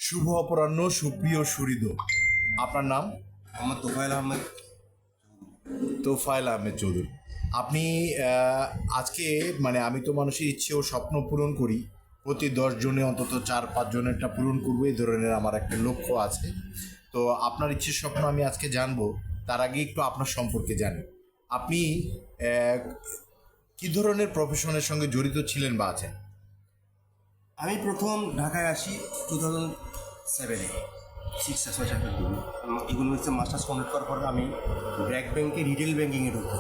শুভ অপরাহ্ন, সুপ্রিয় সুহৃদ। আপনার নাম? আমার তোফায়েল আহমেদ। তোফায়েল আহমেদ চৌধুরী। আপনি আজকে আমি তো মানুষের ইচ্ছে ও স্বপ্ন পূরণ করি, প্রতি 10 জনে অন্তত 4-5 জনেরটা পূরণ করবো, এই ধরনের আমার একটা লক্ষ্য আছে। তো আপনার ইচ্ছের স্বপ্ন আমি আজকে জানবো, তার আগে একটু আপনার সম্পর্কে জানি। আপনি কী ধরনের প্রফেশনের সঙ্গে জড়িত ছিলেন বা আছেন? আমি প্রথম ঢাকায় আসি 2007-এ, 6 7 ইকোনমিক্সে মাস্টার্স কমপ্লিট করার পর আমি ব্র্যাক ব্যাংকে রিটেল ব্যাঙ্কিংয়ে ঢুকি।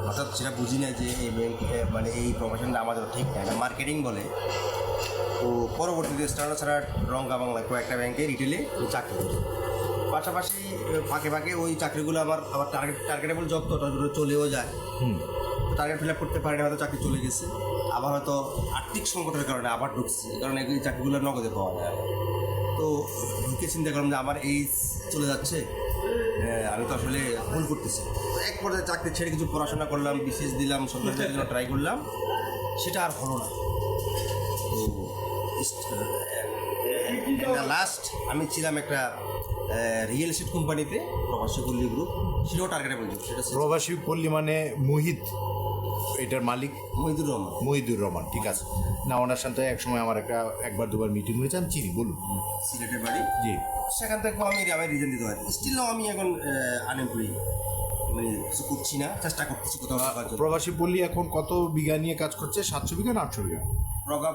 অর্থাৎ সেটা বুঝি না যে এই ব্যাংক এই প্রফেশনটা আমাদের ঠিক না, এটা মার্কেটিং বলে। তো পরবর্তীতে স্টার্ট ছাড়া রঙ্গা বাংলায় কয়েকটা ব্যাংকে রিটেলে চাকরি করি। পাশাপাশি ফাঁকে ফাঁকে ওই চাকরিগুলো আবার টার্গেটেবল জব, তো ওটাগুলো চলেও যায়। টার্গেট ফিল আপ করতে পারি না, হয়তো চাকরি চলে গেছে। আবার হয়তো আর্থিক সংকটের কারণে আবার ঢুকছি, কারণ এই চাকরিগুলো নগদে পাওয়া যায়। তো ঢুকে চিন্তা করলাম যে আমার এই চলে যাচ্ছে, আমি তো আসলে ভুল করতেছি। তো এক পর্যায়ে চাকরি ছেড়ে কিছু পড়াশোনা করলাম, বিশেষ দিলাম, সরকারি চাকরির জন্য ট্রাই করলাম, সেটা আর হলো না। তো লাস্ট আমি ছিলাম একটা রিয়েল এস্টেট কোম্পানিতে, প্রবাসী পল্লী গ্রুপ। সেটাও টার্গেটেবল জব। সেটা প্রবাসী পল্লী মানে মোহিত, এটার মালিক মহিদুর রহমান। মহিদুর রহমান, ঠিক আছে। না, ওনার সাথে একসময় আমার একবার দুবার মিটিং হয়েছে, আমি চিনি, বলুন। সিলেটের বাড়ি। জি। সেখান থেকে আমি রিজন দিতে পারি। স্টিলও আমি এখন আনএমপ্লয়েড, কিছু করছি না, চেষ্টা করতেছি কোথাও থাকার জন্য। প্রবাসী পল্লী এখন কত বিঘা নিয়ে কাজ করছে? 700 বিঘা না 800 বিঘা?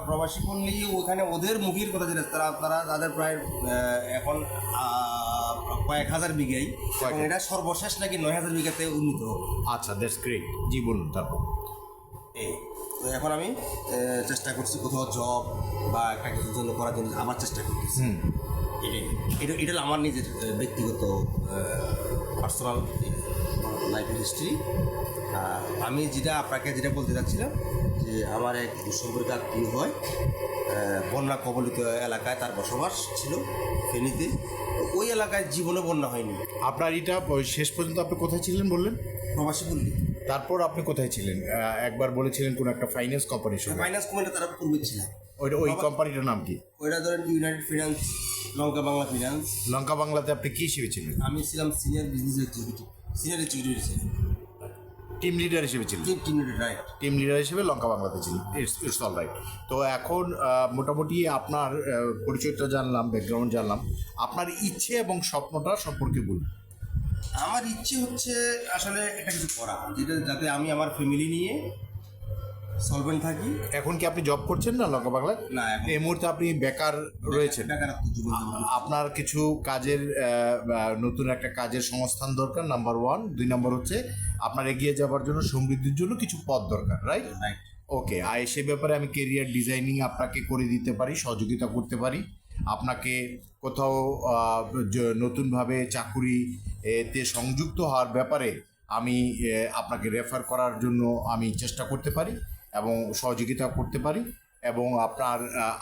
প্রবাসী পল্লী ওখানে ওদের মুভির কথা যেটা, তারা তাদের প্রায় এখন কয়েক হাজার বিঘাই, এবং এটা সর্বশেষ নাকি 9,000 বিঘাতে উন্নীত হবে। আচ্ছা, দ্যাটস গ্রেট। জি, বলুন তারপর। তো এখন আমি চেষ্টা করছি কোথাও জব বা একটা কিছুর জন্য করার জন্য আমার চেষ্টা করতেছি। এটা আমার নিজের ব্যক্তিগত পার্সোনাল লাইফের হিস্ট্রি। আমি যেটা বলতে চাচ্ছিলাম যে আমার এক সম্পর্কে আত্মীয় হয়, বন্যা কবলিত এলাকায় তার বসবাস ছিল, ফেনীতে। ওই এলাকায় জীবনে বন্যা হয়নি। আপনার এটা শেষ পর্যন্ত আপনি কোথায় ছিলেন বললেন? প্রবাসী পল্লী। তারপর আপনি কোথায় ছিলেন? একবার বলেছিলেন কোন একটা ফাইন্যান্স কোম্পানির সঙ্গে। ফাইন্যান্স কোম্পানিটা তারা পূর্বে ছিলাম। ওই কোম্পানিটার নাম কি? ওইটা ধরেন ইউনাইটেড ফিনান্স, লঙ্কা বাংলা ফিনান্স। লঙ্কা বাংলাতে আপনি কি হিসেবে ছিলেন? আমি ছিলাম senior business executive, senior executive ছিলাম, টিম লিডার হিসেবে ছিলেন? Team leader, right. Team leader হিসেবে লঙ্কা বাংলাতে ছিলেন। It's all right. তো এখন মোটামুটি আপনার পরিচয়টা জানলাম, ব্যাকগ্রাউন্ড জানলাম। আপনার ইচ্ছে এবং স্বপ্নটা সম্পর্কে বলুন। আমার ইচ্ছে হচ্ছে আসলে একটা কিছু করা, যেটা যাতে আমি আমার ফ্যামিলি নিয়ে সলভেন্ট থাকি। এখন কি আপনি জব করছেন না লঙ্কা বাংলায়? না, এখন এই মুহূর্তে আপনি বেকার রয়েছেন। বেকারত্ব জীবন। আপনার কিছু কাজের নতুন একটা কাজের সংস্থান দরকার, নাম্বার 1। 2 নম্বর হচ্ছে আপনার এগিয়ে যাওয়ার জন্য, সমৃদ্ধির জন্য কিছু পথ দরকার, রাইট? রাইট। ওকে। আর সে ব্যাপারে আমি কেরিয়ার ডিজাইনিং আপনাকে করে দিতে পারি, সহযোগিতা করতে পারি। আপনাকে কোথাও নতুনভাবে চাকুরিতে সংযুক্ত হওয়ার ব্যাপারে আমি আপনাকে রেফার করার জন্য আমি চেষ্টা করতে পারি এবং সহযোগিতা করতে পারি। এবং আপনার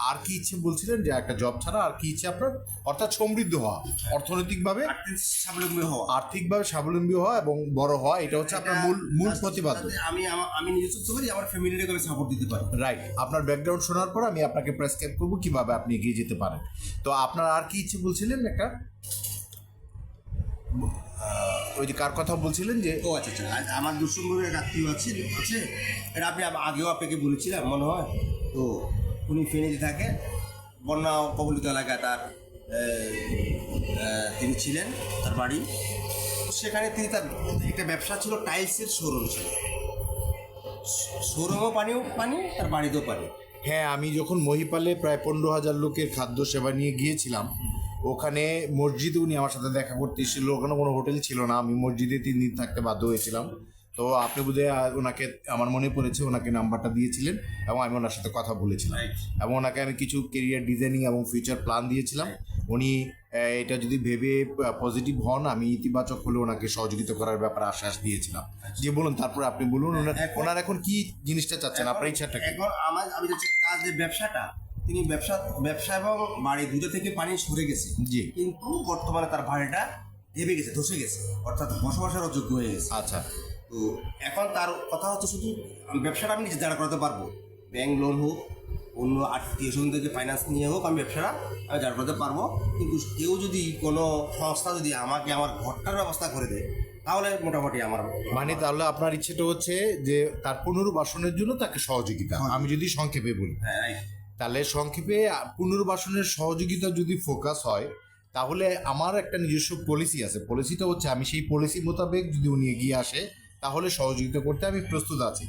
আর কি ইচ্ছে বলছিলেন? যে একটা জব ছাড়া আর কি ইচ্ছে আপনার? অর্থাৎ সমৃদ্ধ হওয়া, অর্থনৈতিকভাবে স্বাবলম্বী হওয়া, আর্থিকভাবে স্বাবলম্বী হওয়া এবং বড় হওয়া, এটা হচ্ছে আপনার মূল প্রতিপাদ্য। আমি নিজে চলতে পারি, আমার ফ্যামিলিটাকে আমি সাপোর্ট দিতে পারি। রাইট। আপনার ব্যাকগ্রাউন্ড শোনার পর আমি আপনাকে প্রেসক্রাইব করবো কীভাবে আপনি এগিয়ে যেতে পারেন। তো আপনার আর কি ইচ্ছে বলছিলেন? একটা ওই যে কার কথা বলছিলেন যে? ও আচ্ছা আচ্ছা, আমার দুঃসম্পর্কের এক আত্মীয় আছে, এটা আপনি আগেও আপনাকে বলেছিলাম মনে হয়। তো উনি ফেনীতে থাকে, বন্যা কবলিত এলাকায় তিনি ছিলেন, তার বাড়ি সেখানে। তিনি তার একটা ব্যবসা ছিল, টাইলসের শোরুম ছিল। শোরুমও পানি, তার বাড়িতেও পানি। হ্যাঁ, আমি যখন মহিপালে প্রায় 15,000 লোকের খাদ্য সেবা নিয়ে গিয়েছিলাম, ওখানে মসজিদে উনি আমার সাথে দেখা করতে এসেছিল। ওখানে কোনো হোটেল ছিল না, আমি মসজিদে 3 দিন থাকতে বাধ্য হয়েছিলাম। তো আপনি বোধহয় ওনাকে, আমার মনে পড়েছে, ওনাকে নাম্বারটা দিয়েছিলেন এবং আমি ওনার সাথে কথা বলেছিলাম। এবং ওনাকে আমি কিছু কেরিয়ার ডিজাইনিং এবং ফিউচার প্ল্যান দিয়েছিলাম। উনি এটা যদি ভেবে পজিটিভ হন, আমি ইতিবাচক হলে ওনাকে সহযোগিতা করার ব্যাপারে আশ্বাস দিয়েছিলাম। যে বলুন, তারপর আপনি বলুন ওনার এখন কি জিনিসটা চাচ্ছেন, আপনার ইচ্ছাটা কি? এখন আমি যাচ্ছি তার যে ব্যবসাটা, তিনি ব্যবসা এবং বাড়ি দুটো থেকে পানি সরে গেছে। জি। কিন্তু বর্তমানে তার বাড়িটা দেবে গেছে, ধসে গেছে, অর্থাৎ বসবাসের অযোগ্য হয়ে গেছে। আচ্ছা। তো এখন তার কথা হচ্ছে শুধু ব্যবসাটা আমি নিজে দাঁড়া করাতে পারবো, ব্যাংক লোন হোক অন্য আত্মীয় স্বজন থেকে ফাইন্যান্স নিয়ে হোক আমি ব্যবসাটা আমি দাঁড় করতে পারবো। কিন্তু কেউ যদি কোনো সংস্থা যদি আমাকে আমার ঘরটার ব্যবস্থা করে দেয় তাহলে মোটামুটি আমার মানে তাহলে আপনার ইচ্ছেটা হচ্ছে যে তার পুনর্বাসনের জন্য তাকে সহযোগিতা, আমি যদি সংক্ষেপে বলি, হ্যাঁ রাইট। তাহলে সংক্ষেপে পুনর্বাসনের সহযোগিতা যদি ফোকাস হয় তাহলে আমার একটা নিজস্ব পলিসি আছে। পলিসিটা হচ্ছে আমি সেই পলিসি মোতাবেক যদি উনি এগিয়ে আসে তাহলে সহযোগিতা করতে আমি প্রস্তুত আছি।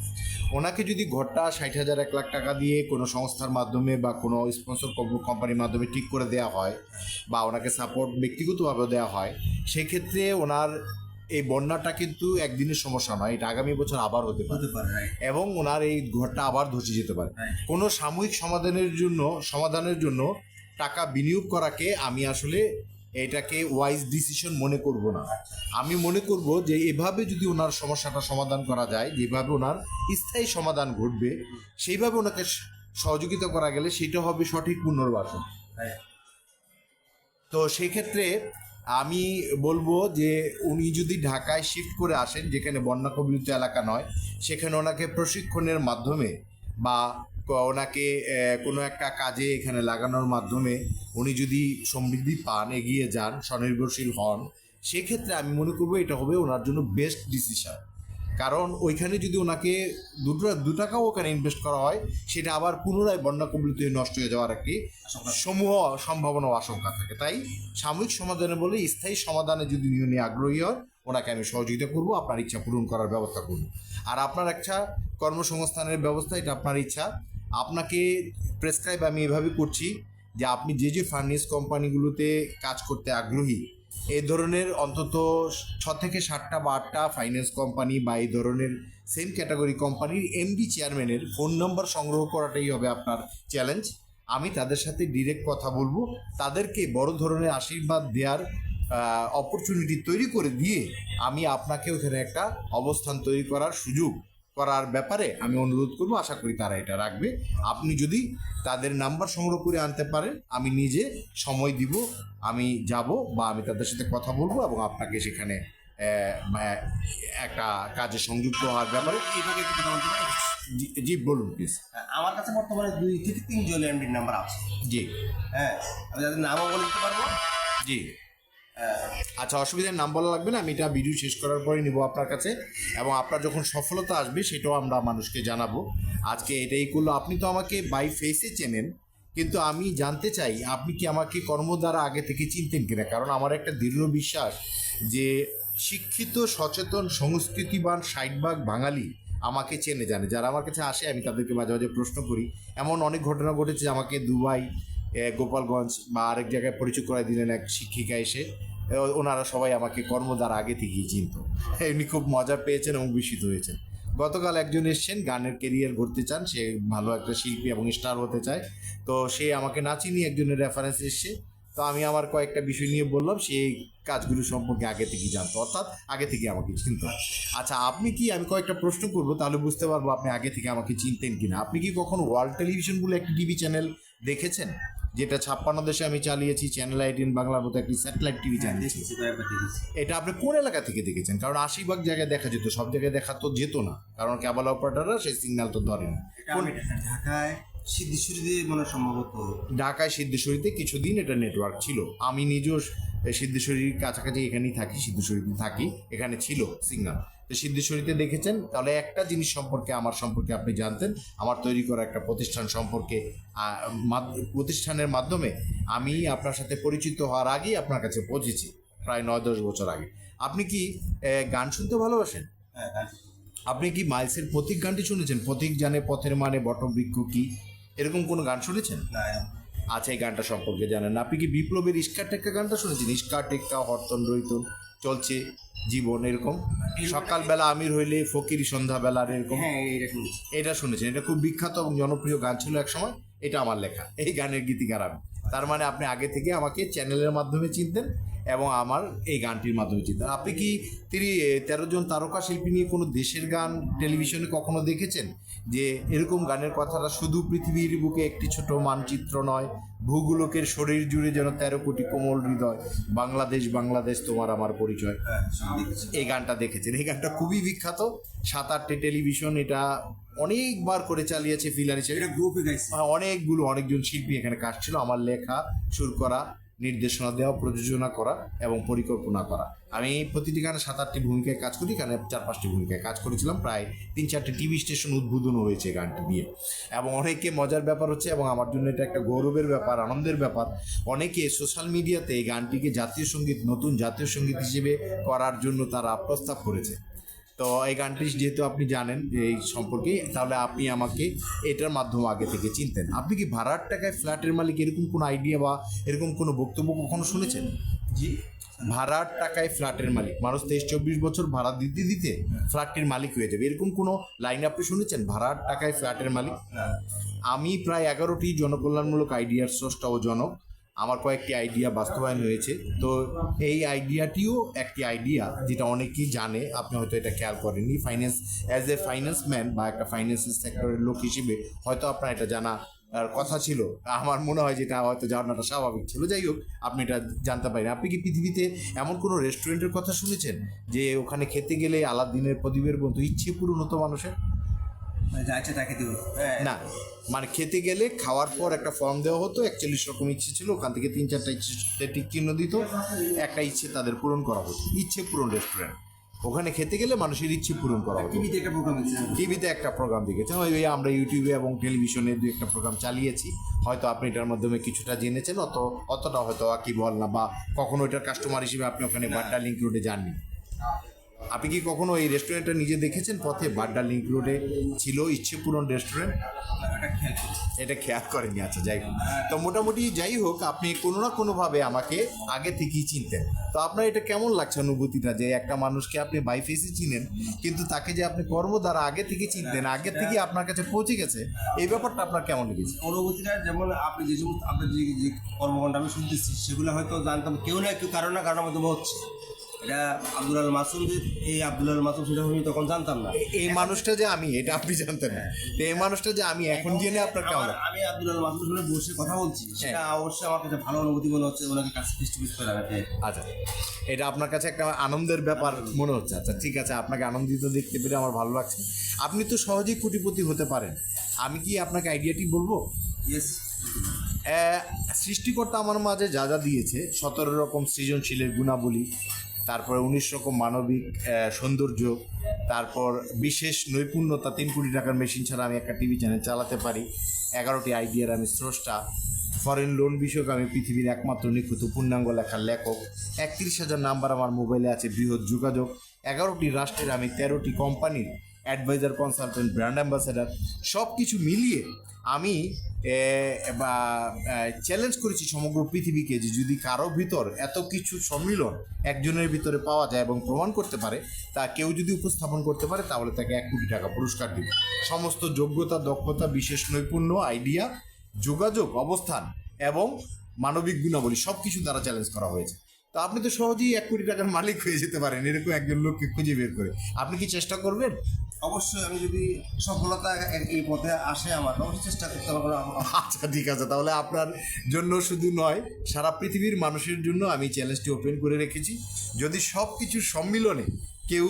ওনাকে যদি ঘরটা 60,000 1 লাখ টাকা দিয়ে কোনো সংস্থার মাধ্যমে বা কোনো স্পন্সর কোম্পানির মাধ্যমে ঠিক করে দেওয়া হয় বা ওনাকে সাপোর্ট ব্যক্তিগতভাবে দেওয়া হয়, সেক্ষেত্রে ওনার এই বন্যাটা কিন্তু একদিনের সমস্যা নয়, এটা আগামী বছর আবার হতে পারে হতে পারে রাইট। এবং ওনার এই ঘরটা আবার ধসে যেতে পারে। Right. কোনো সাময়িক সমাধানের জন্য টাকা বিনিয়োগ করাকে আমি আসলে এটাকে ওয়াইজ ডিসিশন মনে করব না। আমি মনে করব যে এভাবে যদি ওনার সমস্যাটা সমাধান করা যায়, যেভাবে ওনার স্থায়ী সমাধান ঘটবে সেইভাবে ওনাকে সহযোগিতা করা গেলে সেটা হবে সঠিক পুনর্বাসন। রাইট। তো সেই ক্ষেত্রে আমি বলবো যে উনি যদি ঢাকায় শিফট করে আসেন, যেখানে বন্যা কবলিত এলাকা নয়, সেখানে ওনাকে প্রশিক্ষণের মাধ্যমে বা ওনাকে কোনো একটা কাজে এখানে লাগানোর মাধ্যমে উনি যদি সমৃদ্ধি পান, এগিয়ে যান, স্বনির্ভরশীল হন, সেক্ষেত্রে আমি মনে করবো এটা হবে ওনার জন্য বেস্ট ডিসিশন। কারণ ওইখানে যদি ওনাকে দু টাকাও ওখানে ইনভেস্ট করা হয়, সেটা আবার পুনরায় বন্যা কবলিত হয়ে নষ্ট হয়ে যাওয়ার একটি সমূহ সম্ভাবনা ও আশঙ্কা থাকে। তাই সাময়িক সমাধানে বলে স্থায়ী সমাধানে যদি উনি আগ্রহী হয়, ওনাকে আমি সহযোগিতা করব, আপনার ইচ্ছা পূরণ করার ব্যবস্থা করব। আর আপনার একটা কর্মসংস্থানের ব্যবস্থা, এটা আপনার ইচ্ছা। আপনাকে প্রেসক্রাইব আমি এভাবে করছি যে আপনি যে ফার্নিশ কোম্পানিগুলোতে কাজ করতে আগ্রহী, এই ধরনের অন্তত 6 থেকে 7টা বা 8টা ফাইন্যান্স কোম্পানি বা এই ধরনের সেম ক্যাটাগরি কোম্পানির এমডি চেয়ারম্যানের ফোন নম্বর সংগ্রহ করাটাই হবে আপনার চ্যালেঞ্জ। আমি তাদের সাথে ডিরেক্ট কথা বলবো, তাদেরকে বড় ধরনের আশীর্বাদ দেওয়ার অপরচুনিটি তৈরি করে দিয়ে আমি আপনাকে ওখানে একটা অবস্থান তৈরি করার সুযোগ করার ব্যাপারে আমি অনুরোধ করব। আশা করি তারা এটা রাখবে। আপনি যদি তাদের নাম্বার সংগ্রহ করে আনতে পারেন, আমি নিজে সময় দিব, আমি যাব বা আমি তাদের সাথে কথা বলবো এবং আপনাকে সেখানে একটা কাজে সংযুক্ত হওয়ার ব্যাপারে। এইভাবে একটু কথা বলতে পারি? জি বলুন প্লিজ। আমার কাছে বর্তমানে 2 থেকে 3 জন এমডির নাম্বার আছে। জি হ্যাঁ, আমি তাদের নামও বলে দিতে পারবো। জি আচ্ছা, অসুবিধার নাম বলা লাগবে না, আমি এটা ভিডিও শেষ করার পরে নিব আপনার কাছে এবং আপনার যখন সফলতা আসবে সেটাও আমরা মানুষকে জানাবো। আজকে এটাই করলো। আপনি তো আমাকে বাই ফেসে চেনেন, কিন্তু আমি জানতে চাই আপনি কি আমাকে কর্ম দ্বারা আগে থেকে চিনতেন কিনা। কারণ আমার একটা দৃঢ় বিশ্বাস যে শিক্ষিত, সচেতন, সংস্কৃতিবান 60% বাঙালি আমাকে চেনে জানে। যারা আমার কাছে আসে আমি তাদেরকে মাঝে মাঝে প্রশ্ন করি। এমন অনেক ঘটনা ঘটেছে, আমাকে দুবাই, গোপালগঞ্জ বা আরেক জায়গায় পরিচয় করাই দিলেন এক শিক্ষিকা এসে। ওনারা সবাই আমাকে কর্মদ্বারা আগে থেকেই চিনত। উনি খুব মজা পেয়েছেন এবং বিস্মিত হয়েছেন। গতকাল একজন এসছেন, গানের কেরিয়ার গড়তে চান, সে ভালো একটা শিল্পী এবং স্টার হতে চায়। তো সে আমাকে না চিনিয়ে একজনের রেফারেন্স এসছে। তো আমি আমার কয়েকটা বিষয় নিয়ে বললাম, সেই কাজগুলো সম্পর্কে আগে থেকেই জানতো, অর্থাৎ আগে থেকে আমাকে চিনত। আচ্ছা, আপনি কি, আমি কয়েকটা প্রশ্ন করবো তাহলে বুঝতে পারবো আপনি আগে থেকে আমাকে চিনতেন কিনা। আপনি কি কখনো ওয়ার্ল্ড টেলিভিশন বলে একটি টিভি চ্যানেল দেখেছেন, যেটা 56 দেশে আমি চালিয়েছি, চ্যানেল 18 বাংলার মতো একটি স্যাটেলাইট টিভি চ্যানেল? এটা আপনি কোন এলাকা থেকে দেখেছেন? কারণ 80% জায়গায় দেখা যেত, সব জায়গায় দেখা তো যেত না, কারণ কেবল অপারেটররা সেই সিগন্যাল তো ধরেন। ঢাকায় সিদ্ধেশ্বরীতে মনে সম্ভবত, ঢাকায় সিদ্ধেশ্বরীতে কিছুদিন এটা নেটওয়ার্ক ছিল। আমি নিজেও সিদ্ধেশ্বরীর কাছাকাছি এখানেই থাকি, সিদ্ধেশ্বরীতে থাকি, এখানে ছিল সিগন্যাল। তো সিদ্ধেশ্বরীতে দেখেছেন, তাহলে একটা জিনিস সম্পর্কে, আমার সম্পর্কে আপনি জানতেন, আমার তৈরি করা একটা প্রতিষ্ঠান সম্পর্কে। প্রতিষ্ঠানের মাধ্যমে আমি আপনার সাথে পরিচিত হওয়ার আগেই আপনার কাছে পৌঁছেছি, প্রায় 9-10 বছর আগে। আপনি কি গান শুনতে ভালোবাসেন? হ্যাঁ, আপনি কি মাইলসের পথিক গানটি শুনেছেন? পথিক জানে পথের মানে, বটবৃক্ষ কি, এরকম কোনো গান শুনেছেন? আচ্ছা, এই গানটা সম্পর্কে জানেন না। আপনি কি বিপ্লবের ইস্কা টেক্কা গানটা শুনেছেন? ইস্কা টেক্কা হরতন রইতন চলছে জীবন, এরকম সকালবেলা আমির হইলে ফকির সন্ধ্যাবেলার, এরকম। হ্যাঁ, এটা শুনেছি। এটা শুনেছেন? এটা খুব বিখ্যাত এবং জনপ্রিয় গান ছিল এক সময়। এটা আমার লেখা, এই গানের গীতিকার আমি। তার মানে আপনি আগে থেকে আমাকে চ্যানেলের মাধ্যমে চিনতেন এবং আমার এই গানটির মাধ্যমে চিনতেন। আপনি কি 13 জন তারকা শিল্পী নিয়ে কোনো দেশের গান টেলিভিশনে কখনো দেখেছেন? যে এরকম গানের কথাটা শুধু পৃথিবীর বুকে একটি ছোট মানচিত্র নয়, ভূগোলকের শরীর জুড়ে যেন 13 কোটি কোমল হৃদয়, বাংলাদেশ বাংলাদেশ তোমার আমার পরিচয়। এই গানটা দেখেছেন? এই গানটা খুবই বিখ্যাত, 7-8টে টেলিভিশন এটা অনেকবার করে চালিয়েছে ফিলার হিসেবে। এটা গ্রুপে গাইছে। অনেকজন শিল্পী এখানে কাজ ছিল, আমার লেখা, সুর করা, নির্দেশনা দেওয়া, প্রযোজনা করা এবং পরিকল্পনা করা। আমি প্রতিটি গানে 7-8টি ভূমিকায় কাজ করি, এখানে 4-5টি ভূমিকায় কাজ করেছিলাম। প্রায় 3-4টে টিভি স্টেশন উদ্বোধন হয়েছে গানটি দিয়ে। এবং অনেকে মজার ব্যাপার হচ্ছে, এবং আমার জন্য এটা একটা গৌরবের ব্যাপার, আনন্দের ব্যাপার, অনেকে সোশ্যাল মিডিয়াতে এই গানটিকে জাতীয় সঙ্গীত, নতুন জাতীয় সঙ্গীত হিসেবে করার জন্য তারা প্রস্তাব করেছে। তো এই গানটি যেহেতু আপনি জানেন এই সম্পর্কে, তাহলে আপনি আমাকে এটার মাধ্যমে আগে থেকে চিনতেন। আপনি কি ভাড়ার টাকায় ফ্ল্যাটের মালিক এরকম কোনো আইডিয়া বা এরকম কোনো বক্তব্য কখনো শুনেছেন? জি, ভাড়ার টাকায় ফ্ল্যাটের মালিক, মানুষ 23-24 বছর ভাড়া দিতে দিতে ফ্ল্যাটটির মালিক হয়ে যাবে, এরকম কোনো লাইন আপনি শুনেছেন? ভাড়ার টাকায় ফ্ল্যাটের মালিক। আমি প্রায় 11টি জনকল্যাণমূলক আইডিয়ার স্রষ্টা ও জনক। আমার কয়েকটি আইডিয়া বাস্তবায়ন হয়েছে। তো এই আইডিয়াটিও একটি আইডিয়া যেটা অনেকেই জানে, আপনি হয়তো এটা খেয়াল করেননি। ফাইন্যান্স, অ্যাজ এ ফাইন্যান্সম্যান বা একটা ফাইন্যান্সিয়াল সেক্টরের লোক হিসেবে হয়তো আপনার এটা জানা কথা ছিল। আমার মনে হয় যেটা হয়তো জানাটা স্বাভাবিক ছিল। যাই হোক, আপনি এটা জানতে পারেন। আপনি কি পৃথিবীতে এমন কোনো রেস্টুরেন্টের কথা শুনেছেন যে ওখানে খেতে গেলে আলাদিনের প্রদীপের মতো ইচ্ছে পূরণ হতো মানুষের? যা ইচ্ছে তাকে দিব। না, মানে খেতে গেলে খাওয়ার পর একটা ফর্ম দেওয়া হতো, 41 রকম ইচ্ছে ছিল, ওখান থেকে 3-4টা ইচ্ছে টিক চিহ্ন দিত, একটা ইচ্ছে তাদের পূরণ করা হতো। ইচ্ছে পূরণ রেস্টুরেন্ট, ওখানে খেতে গেলে মানুষের ইচ্ছে পূরণ করা হতো। টিভিতে একটা প্রোগ্রাম হচ্ছে। টিভিতে একটা প্রোগ্রাম দেখেছেন, ওই আমরা ইউটিউবে এবং টেলিভিশনে 2-1টা প্রোগ্রাম চালিয়েছি। হয়তো আপনি এটার মাধ্যমে কিছুটা জেনেছেন, অতটা হয়তো কি বল না, বা কখনো এটার কাস্টমার হিসেবে আপনি ওখানে বাড্ডা লিঙ্ক রোডে যাননি। আপনি কি কখনো এই রেস্টুরেন্টটা নিজে দেখেছেন? পথে বাড্ডা লিঙ্ক রোডে ছিল ইচ্ছে পূরণ রেস্টুরেন্ট, এটা খেয়াল করেননি? আচ্ছা, যাই হোক। তো মোটামুটি যাই হোক, আপনি কোনো না কোনোভাবে আমাকে আগে থেকেই চিনতেন। তো আপনার এটা কেমন লাগছে অনুভূতিটা, যে একটা মানুষকে আপনি বাই ফেসে চিনেন, কিন্তু তাকে যে আপনি কর্ম দ্বারা আগে থেকে চিনতেন, আগে থেকে আপনার কাছে পৌঁছে গেছে, এই ব্যাপারটা আপনার কেমন লেগেছে? অনুভূতিটা যেমন আপনি যে সমস্ত আপনার যে কর্মকাণ্ড আমি শুনতেছি সেগুলো হয়তো জানতাম, কেউ না কেউ কারো না কারোর মাধ্যমে হচ্ছে। এটা আব্দুল আল মাসুম, যে এই আব্দুল আল মাসুম সেটা আমি তখন জানতাম না। এই মানুষটা যে আমি, এটা আপনি জানতেন না। তো এই মানুষটা যে আমি এখন জেনে আপনার কেমন লাগে? আমি আব্দুল আল মাসুম শুনে বসে কথা বলছি, সেটা অবশ্যই আমার কাছে ভালো অনুভূতি মনে হচ্ছে। ওনাকে কাছে ফেস টু ফেস করে আমাকে। আচ্ছা, এটা আপনার কাছে একটা আনন্দের ব্যাপার মনে হচ্ছে। আচ্ছা, ঠিক আছে, আপনাকে আনন্দিত দেখতে পেরে আমার ভালো লাগছে। আপনি তো সহজেই কোটিপতি হতে পারেন। আমি কি আপনাকে আইডিয়াটি বলবো? ইয়েস। সৃষ্টিকর্তা আমার মাঝে যা যা দিয়েছে, 17 রকম সৃজনশীলের গুণাবলী, তারপরে 19 রকম মানবিক সৌন্দর্য, তারপর বিশেষ নৈপুণ্যতা, 3 কোটি টাকার মেশিন ছাড়া আমি একটা টিভি চ্যানেল চালাতে পারি, 11টি আইডিয়ার আমি স্রষ্টা, ফরেন লোন বিষয়ক আমি পৃথিবীর একমাত্র নিখুঁত পূর্ণাঙ্গ লেখার লেখক, 31,000 নাম্বার আমার মোবাইলে আছে, বৃহৎ যোগাযোগ, 11টি রাষ্ট্রের আমি 13টি কোম্পানির অ্যাডভাইজার, কনসালটেন্ট, ব্র্যান্ড অ্যাম্বাসেডার, সব কিছু মিলিয়ে আমি চ্যালেঞ্জ করেছি সমগ্র পৃথিবীকে যে যদি কারো ভিতর এত কিছু সম্মিলন একজনের ভিতরে পাওয়া যায় এবং প্রমাণ করতে পারে, তা কেউ যদি উপস্থাপন করতে পারে, তাহলে তাকে 1 কোটি টাকা পুরস্কার দিবে। সমস্ত যোগ্যতা, দক্ষতা, বিশেষ নৈপুণ্য, আইডিয়া, যোগাযোগ, অবস্থান এবং মানবিক গুণাবলী সব কিছু দ্বারা চ্যালেঞ্জ করা হয়েছে। তো আপনি তো সহজেই 1 কোটি টাকার মালিক হয়ে যেতে পারেন এরকম একজন লোককে খুঁজে বের করে। আপনি কি চেষ্টা করবেন? অবশ্যই, আমি যদি সফলতা এই পথে আসে আমার, অবশ্যই চেষ্টা করতে পারবো। আচ্ছা, ঠিক আছে, তাহলে আপনার জন্য শুধু নয়, সারা পৃথিবীর মানুষের জন্য আমি চ্যালেঞ্জটি ওপেন করে রেখেছি। যদি সব কিছুর সম্মিলনে কেউ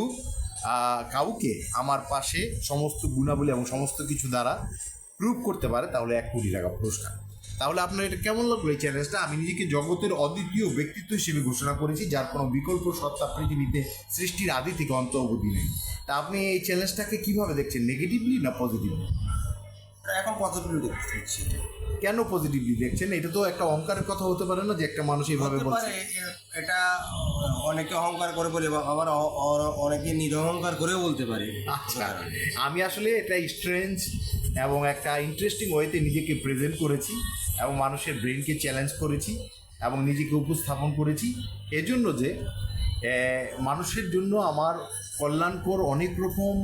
কাউকে আমার পাশে সমস্ত গুণাবলী এবং সমস্ত কিছু দ্বারা প্রুভ করতে পারে, তাহলে 1 কোটি টাকা পুরস্কার। তাহলে আপনার এটা কেমন লাগলো এই চ্যালেঞ্জটা? আমি নিজেকে জগতের অদ্বিতীয় ব্যক্তিত্ব হিসেবে ঘোষণা করেছি, যার কোনো বিকল্প সত্তা পৃথিবীতে সৃষ্টির আদি থেকে অন্ত অবধি নেই। তা আপনি এই চ্যালেঞ্জটাকে কিভাবে দেখছেন, নেগেটিভলি না পজিটিভলি? এখন পজিটিভ দেখছি। কেন পজিটিভলি দেখছেন? এটা তো একটা অহংকারের কথা হতে পারে না যে একটা মানুষ এইভাবে বলছে? এটা অনেকে অহংকার করে বলে, আবার অনেকে নিরহংকার করেও বলতে পারে। আচ্ছা, আমি আসলে এটা স্ট্রেঞ্জ এবং একটা ইন্টারেস্টিং ওয়েতে নিজেকে প্রেজেন্ট করেছি এবং মানুষের ব্রেনকে চ্যালেঞ্জ করেছি এবং নিজেকে উপস্থাপন করেছি এজন্য যে মানুষের জন্য আমার কল্যাণকর অনেক রকম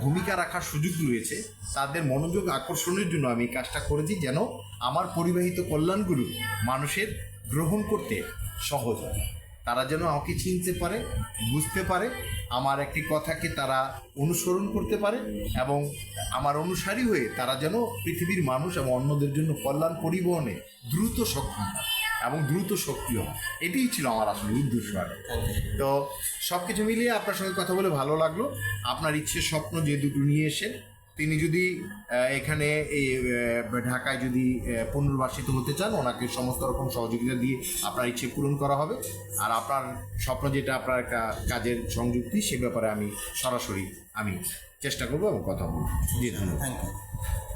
ভূমিকা রাখার সুযোগ রয়েছে। তাদের মনোযোগ আকর্ষণের জন্য আমি এই কাজটা করেছি, যেন আমার পরিবাহিত কল্যাণগুলো মানুষের গ্রহণ করতে সহজ হয়। তারা যেন আমাকে চিনতে পারে, বুঝতে পারে, আমার একটি কথাকে তারা অনুসরণ করতে পারে এবং আমার অনুসারী হয়ে তারা যেন পৃথিবীর মানুষ এবং অন্যদের জন্য কল্যাণ পরিবহনে দ্রুত সক্ষম হয় এবং দ্রুত সক্রিয় হয়। এটাই ছিল আমার আসলে উদ্দেশ্য। আর তো সব কিছু মিলিয়ে আপনার সঙ্গে কথা বলে ভালো লাগলো। আপনার ইচ্ছে স্বপ্ন যে দুটো নিয়ে এসে তিনি যদি এখানে এই ঢাকায় যদি পুনর্বাসিত হতে চান, ওনাকে সমস্ত রকম সহযোগিতা দিয়ে আপনার ইচ্ছে পূরণ করা হবে। আর আপনার স্বপ্ন যেটা আপনার একটা কাজের সংযুক্তি, সে ব্যাপারে আমি সরাসরি চেষ্টা করবো এবং কথা বলবো। জি, ধন্যবাদ। Thank you.